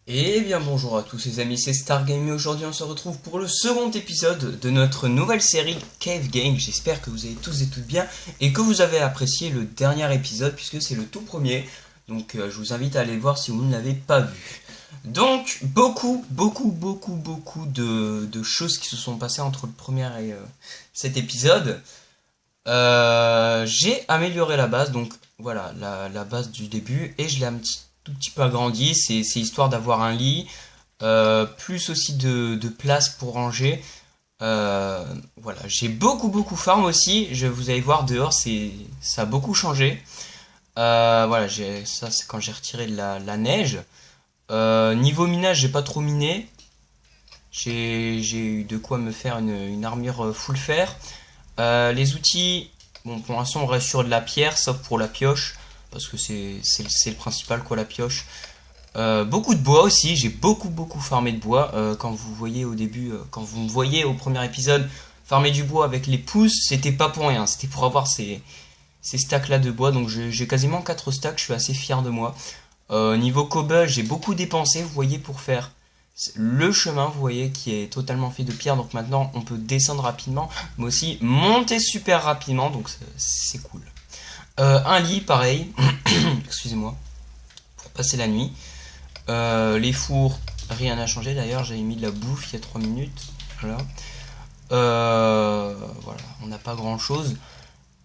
Et bien bonjour à tous les amis, c'est Stargame et aujourd'hui on se retrouve pour le second épisode de notre nouvelle série Cave Game. J'espère que vous allez tous et toutes bien et que vous avez apprécié le dernier épisode puisque c'est le tout premier. Donc je vous invite à aller le voir si vous ne l'avez pas vu. Donc beaucoup de choses qui se sont passées entre le premier et cet épisode. J'ai amélioré la base, donc voilà la base du début et je l'ai tout petit peu agrandi. C'est histoire d'avoir un lit, plus aussi de place pour ranger. Voilà, j'ai beaucoup farm aussi. Vous allez voir dehors, ça a beaucoup changé. Voilà, ça c'est quand j'ai retiré de la neige. Niveau minage, j'ai pas trop miné. J'ai eu de quoi me faire une armure full fer. Les outils, bon pour l'instant on reste sur de la pierre, sauf pour la pioche, parce que c'est le principal quoi, la pioche. Beaucoup de bois aussi, j'ai beaucoup farmé de bois. Quand vous voyez au début, quand vous me voyez au premier épisode farmer du bois avec les pouces, c'était pas pour rien, c'était pour avoir ces stacks là de bois. Donc j'ai quasiment 4 stacks, je suis assez fier de moi. Niveau cobble, j'ai beaucoup dépensé, vous voyez, pour faire le chemin, vous voyez, qui est totalement fait de pierre. Donc maintenant on peut descendre rapidement, mais aussi monter super rapidement, donc c'est cool. Un lit pareil, excusez-moi, pour passer la nuit. Les fours, rien n'a changé, d'ailleurs j'avais mis de la bouffe il y a 3 minutes. Voilà, voilà, on n'a pas grand chose.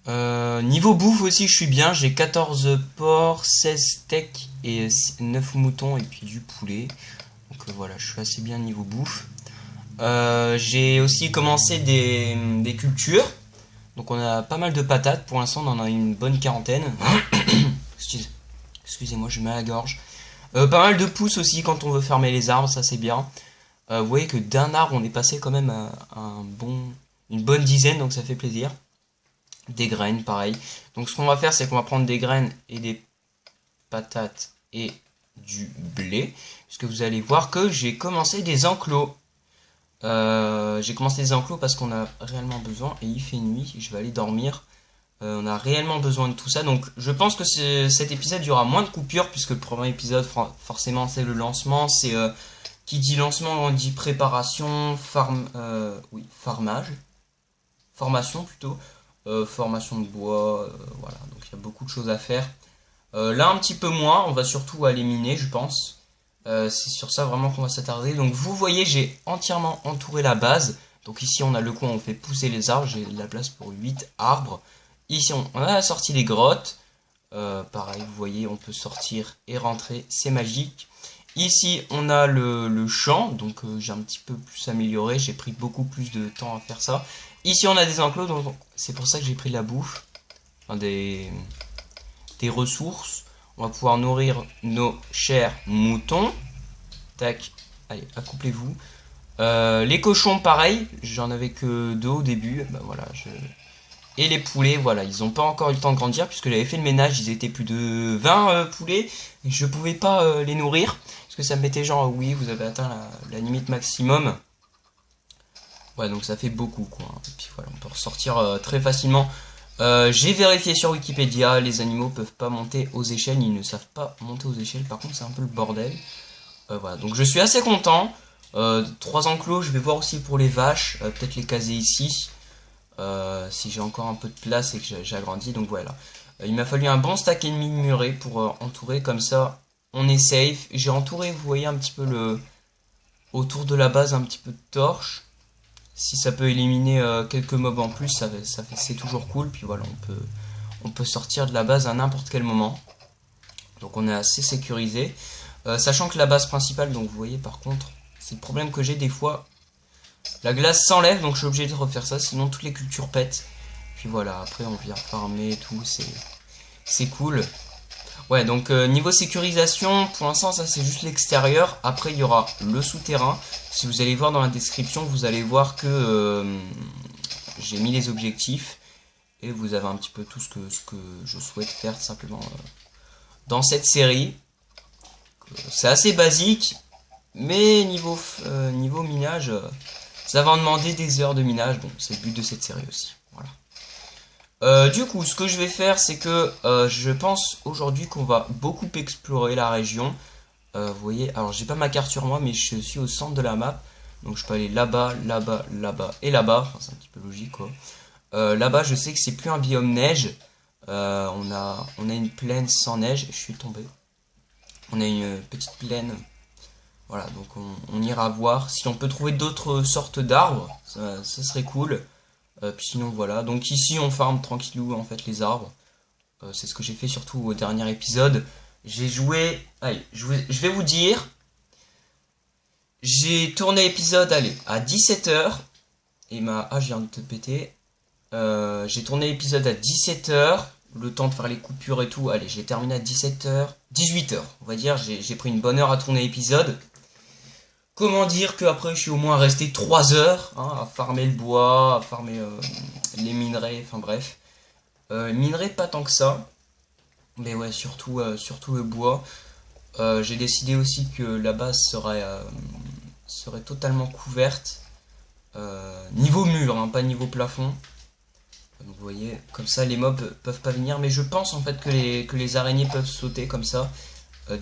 Niveau bouffe aussi je suis bien, j'ai 14 porcs, 16 steaks et 9 moutons et puis du poulet. Donc voilà, je suis assez bien niveau bouffe. J'ai aussi commencé des cultures. Donc on a pas mal de patates, pour l'instant on en a une bonne quarantaine. Excusez-moi, je mets à la gorge. Pas mal de pousses aussi quand on veut fermer les arbres, ça c'est bien. Vous voyez que d'un arbre on est passé quand même à une bonne dizaine, donc ça fait plaisir. Des graines, pareil. Donc ce qu'on va faire, c'est qu'on va prendre des graines et des patates et du blé. Puisque vous allez voir que j'ai commencé des enclos. J'ai commencé des enclos parce qu'on a réellement besoin. Et il fait nuit, je vais aller dormir. On a réellement besoin de tout ça. Donc je pense que cet épisode, il y aura moins de coupures. Puisque le premier épisode, forcément, c'est le lancement. C'est qui dit lancement, on dit préparation, farmage. Formation plutôt. Formation de bois, voilà, donc il y a beaucoup de choses à faire. Là un petit peu moins, on va surtout aller miner je pense. C'est sur ça vraiment qu'on va s'attarder. Donc vous voyez, j'ai entièrement entouré la base. Donc ici on a le coin où on fait pousser les arbres, j'ai de la place pour 8 arbres. Ici on a sorti les grottes. Pareil, vous voyez, on peut sortir et rentrer, c'est magique. Ici on a le champ, donc j'ai un petit peu plus amélioré, j'ai pris beaucoup plus de temps à faire ça. Ici on a des enclos, donc c'est pour ça que j'ai pris de la bouffe, enfin, des ressources. On va pouvoir nourrir nos chers moutons. Tac, allez, accouplez-vous. Les cochons pareil, j'en avais que 2 au début, bah, voilà, et les poulets, voilà, ils n'ont pas encore eu le temps de grandir puisque j'avais fait le ménage, ils étaient plus de 20 poulets et je pouvais pas les nourrir parce que ça me mettait genre oui, vous avez atteint la limite maximum. Ouais, donc ça fait beaucoup quoi. Et puis voilà, on peut ressortir très facilement. J'ai vérifié sur Wikipédia, les animaux peuvent pas monter aux échelles, ils ne savent pas monter aux échelles, par contre c'est un peu le bordel. Voilà, donc je suis assez content. 3 enclos, je vais voir aussi pour les vaches, peut-être les caser ici. Si j'ai encore un peu de place et que j'ai agrandi, donc voilà. Il m'a fallu un bon stack et demi de murets pour entourer, comme ça on est safe. J'ai entouré, vous voyez un petit peu autour de la base un petit peu de torche. Si ça peut éliminer quelques mobs en plus, c'est toujours cool. Puis voilà, on peut sortir de la base à n'importe quel moment. Donc on est assez sécurisé. Sachant que la base principale, donc vous voyez par contre, c'est le problème que j'ai des fois. La glace s'enlève, donc je suis obligé de refaire ça, sinon toutes les cultures pètent. Puis voilà, après on vient farmer et tout, c'est cool. Ouais, donc niveau sécurisation, pour l'instant ça c'est juste l'extérieur. Après il y aura le souterrain. Si vous allez voir dans la description, vous allez voir que j'ai mis les objectifs. Et vous avez un petit peu tout ce que je souhaite faire simplement dans cette série. C'est assez basique, mais niveau minage, ça va en demander des heures de minage. Bon, c'est le but de cette série aussi. Voilà. Du coup, ce que je vais faire, c'est que je pense aujourd'hui qu'on va beaucoup explorer la région. Vous voyez, alors j'ai pas ma carte sur moi, mais je suis au centre de la map. Donc je peux aller là-bas, là-bas, là-bas et là-bas. Enfin, c'est un petit peu logique quoi. Là-bas, je sais que c'est plus un biome neige. On a une plaine sans neige. Je suis tombé. On a une petite plaine. Voilà, donc on ira voir. Si on peut trouver d'autres sortes d'arbres, ça serait cool. Puis sinon, voilà. Donc ici, on farm tranquillou en fait les arbres. C'est ce que j'ai fait surtout au dernier épisode. J'ai joué. Allez, je vais vous dire. J'ai tourné l'épisode, allez, à 17h. Ah, je viens de te péter. J'ai tourné l'épisode à 17h. Le temps de faire les coupures et tout. Allez, j'ai terminé à 17h. 18h, on va dire. J'ai pris une bonne heure à tourner l'épisode. Comment dire qu'après je suis au moins resté 3 heures hein, à farmer le bois, à farmer les minerais, enfin bref. Minerais pas tant que ça. Mais ouais, surtout le bois. J'ai décidé aussi que la base serait totalement couverte. Niveau mur, hein, pas niveau plafond. Donc vous voyez, comme ça les mobs peuvent pas venir. Mais je pense en fait que les araignées peuvent sauter comme ça.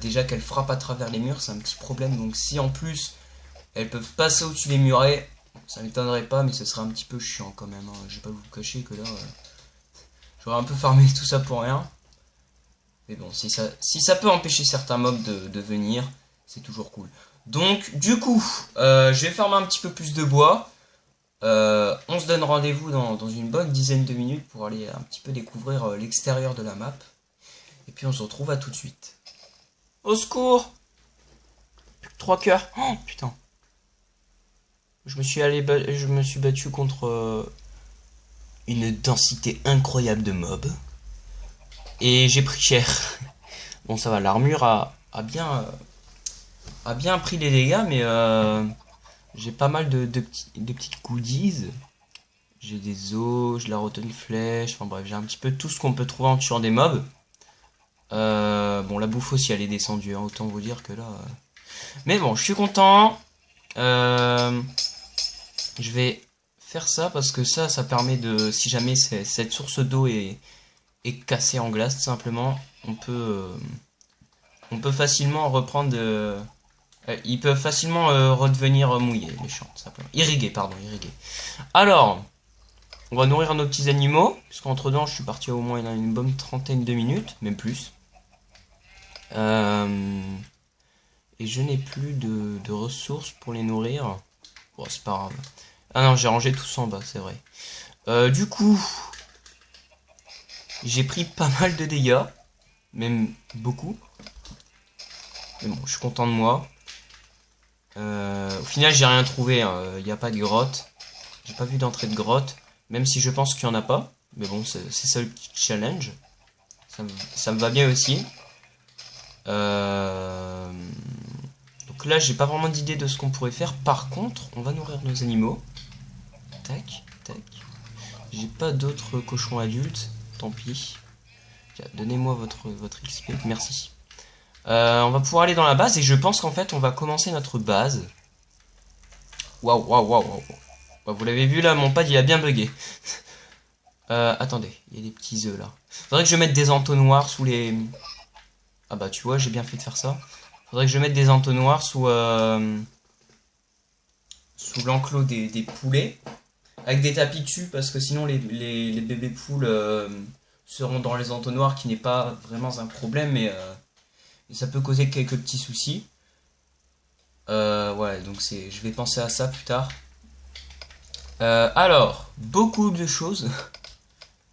Déjà qu'elles frappent à travers les murs, c'est un petit problème. Donc si en plus elles peuvent passer au-dessus des murets, ça m'étonnerait pas, mais ce serait un petit peu chiant quand même. Hein. Je vais pas vous cacher que là, j'aurais un peu farmé tout ça pour rien. Mais bon, si ça peut empêcher certains mobs de venir, c'est toujours cool. Donc, du coup, je vais farmer un petit peu plus de bois. On se donne rendez-vous dans une bonne dizaine de minutes pour aller un petit peu découvrir l'extérieur de la map. Et puis on se retrouve à tout de suite. Au secours! Plus que 3 cœurs. Oh putain. Je me suis battu contre une densité incroyable de mobs. Et j'ai pris cher. Bon ça va, l'armure a bien pris les dégâts, mais j'ai pas mal de petites goodies. J'ai des os, j'ai la rotten flèche, enfin bref, j'ai un petit peu tout ce qu'on peut trouver en tuant des mobs. Bon, la bouffe aussi, elle est descendue, hein, autant vous dire que là... Mais bon, je suis content. Je vais faire ça parce que ça permet de... Si jamais cette source d'eau est cassée en glace, tout simplement, on peut facilement reprendre... ils peuvent facilement redevenir mouillés, les champs, tout simplement. Irrigués, pardon, irrigués. Alors... On va nourrir nos petits animaux, puisqu'entre temps je suis parti au moins une bonne trentaine de minutes, même plus. Et je n'ai plus de ressources pour les nourrir. Bon, c'est pas grave. Ah non, j'ai rangé tout ça en bas, c'est vrai. Du coup, j'ai pris pas mal de dégâts, même beaucoup. Mais bon, je suis content de moi. Au final, j'ai rien trouvé, il n'y a pas de grotte. J'ai pas vu d'entrée de grotte. Même si je pense qu'il n'y en a pas. Mais bon, c'est ça le petit challenge. Ça me va bien aussi. Donc là, j'ai pas vraiment d'idée de ce qu'on pourrait faire. Par contre, on va nourrir nos animaux. Tac, tac. J'ai pas d'autres cochons adultes. Tant pis. Donnez-moi votre XP. Merci. On va pouvoir aller dans la base. Et je pense qu'en fait, on va commencer notre base. Waouh, waouh, waouh, waouh. Vous l'avez vu là, mon pad il a bien bugué. Attendez, il y a des petits œufs là. Faudrait que je mette des entonnoirs sous les... Ah bah tu vois, j'ai bien fait de faire ça. Faudrait que je mette des entonnoirs sous l'enclos des poulets. Avec des tapis dessus, parce que sinon les bébés poules seront dans les entonnoirs, qui n'est pas vraiment un problème, mais ça peut causer quelques petits soucis. Ouais, donc je vais penser à ça plus tard. Alors, beaucoup de choses.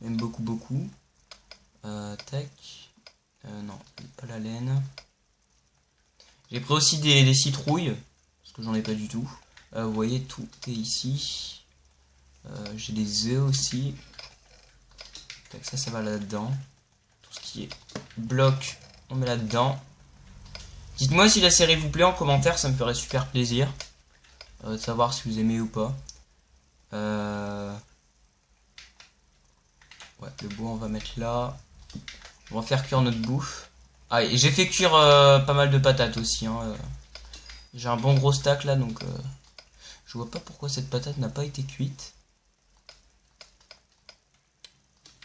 Même beaucoup. Tac. Non, pas la laine. J'ai pris aussi des citrouilles. Parce que j'en ai pas du tout. Vous voyez, tout est ici. J'ai des œufs aussi. Tac, ça va là-dedans. Tout ce qui est bloc, on met là-dedans. Dites-moi si la série vous plaît en commentaire, ça me ferait super plaisir. De savoir si vous aimez ou pas. Ouais, le bois on va mettre là. On va faire cuire notre bouffe. Ah, et j'ai fait cuire pas mal de patates aussi. Hein. J'ai un bon gros stack là, donc je vois pas pourquoi cette patate n'a pas été cuite.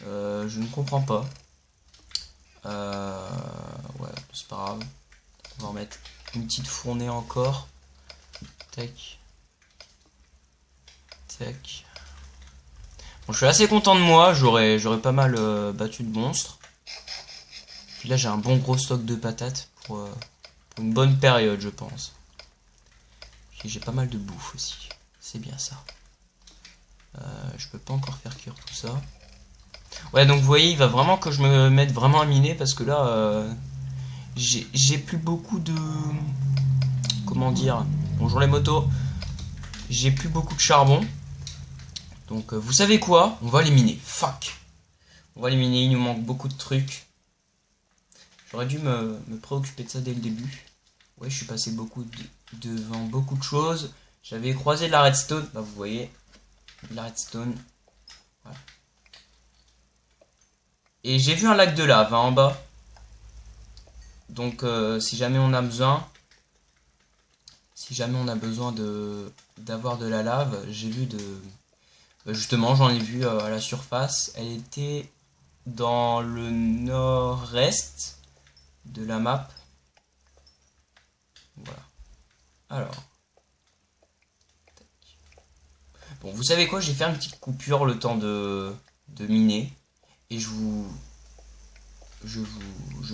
Je ne comprends pas. Ouais, c'est pas grave. On va en mettre une petite fournée encore. Tac. Tac. Bon, je suis assez content de moi, j'aurais pas mal battu de monstres. Puis là j'ai un bon gros stock de patates pour une bonne période je pense. Puis j'ai pas mal de bouffe aussi, c'est bien ça. Je peux pas encore faire cuire tout ça. Ouais donc vous voyez il va vraiment que je me mette vraiment à miner parce que là j'ai plus beaucoup de... Comment dire? Bonjour les motos. J'ai plus beaucoup de charbon. Donc vous savez quoi? On va les miner. Fuck. On va les miner, il nous manque beaucoup de trucs. J'aurais dû me préoccuper de ça dès le début. Ouais, je suis passé devant beaucoup de choses. J'avais croisé de la redstone. Bah vous voyez. De la redstone. Voilà. Et j'ai vu un lac de lave hein, en bas. Donc si jamais on a besoin. Si jamais on a besoin d'avoir de la lave, j'ai vu justement, j'en ai vu à la surface. Elle était dans le nord-est de la map. Voilà. Alors. Bon, vous savez quoi? J'ai fait une petite coupure le temps de miner. Et je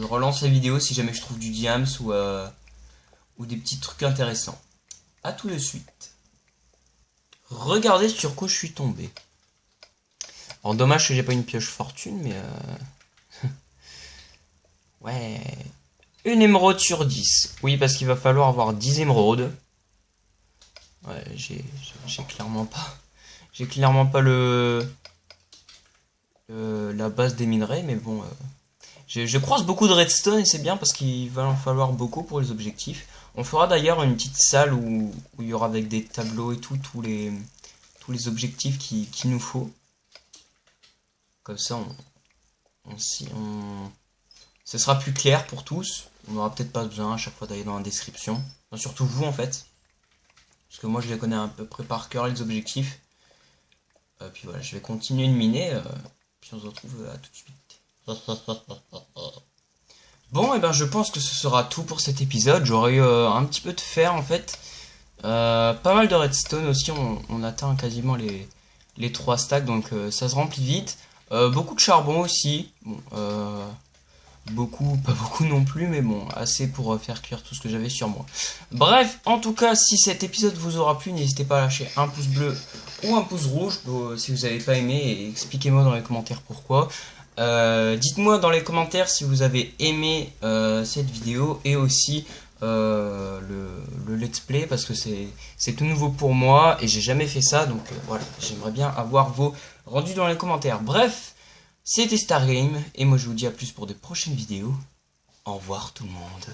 relance la vidéo si jamais je trouve du diams ou des petits trucs intéressants. A tout de suite. Regardez sur quoi je suis tombé. Alors dommage que j'ai pas une pioche fortune, mais ouais. Une émeraude sur 10. Oui, parce qu'il va falloir avoir 10 émeraudes. Ouais, j'ai clairement pas. J'ai clairement pas la base des minerais, mais bon. Je croise beaucoup de redstone et c'est bien parce qu'il va en falloir beaucoup pour les objectifs. On fera d'ailleurs une petite salle où il y aura avec des tableaux et tout, tous les objectifs qu'il nous faut. Comme ça, ce sera plus clair pour tous. On n'aura peut-être pas besoin à chaque fois d'aller dans la description. Enfin, surtout vous en fait. Parce que moi je les connais à peu près par cœur les objectifs. Puis voilà, je vais continuer de miner. Puis on se retrouve à tout de suite. Bon, et ben je pense que ce sera tout pour cet épisode. J'aurais eu un petit peu de fer en fait. Pas mal de redstone aussi. On atteint quasiment les 3 stacks. Donc ça se remplit vite. Beaucoup de charbon aussi. Bon, pas beaucoup non plus, mais bon, assez pour faire cuire tout ce que j'avais sur moi. Bref, en tout cas, si cet épisode vous aura plu, n'hésitez pas à lâcher un pouce bleu ou un pouce rouge si vous n'avez pas aimé, et expliquez-moi dans les commentaires pourquoi. Dites-moi dans les commentaires si vous avez aimé cette vidéo et aussi le let's play parce que c'est tout nouveau pour moi et j'ai jamais fait ça, donc voilà, j'aimerais bien avoir vos rendus dans les commentaires. Bref, c'était Stargame et moi je vous dis à plus pour de prochaines vidéos. Au revoir tout le monde.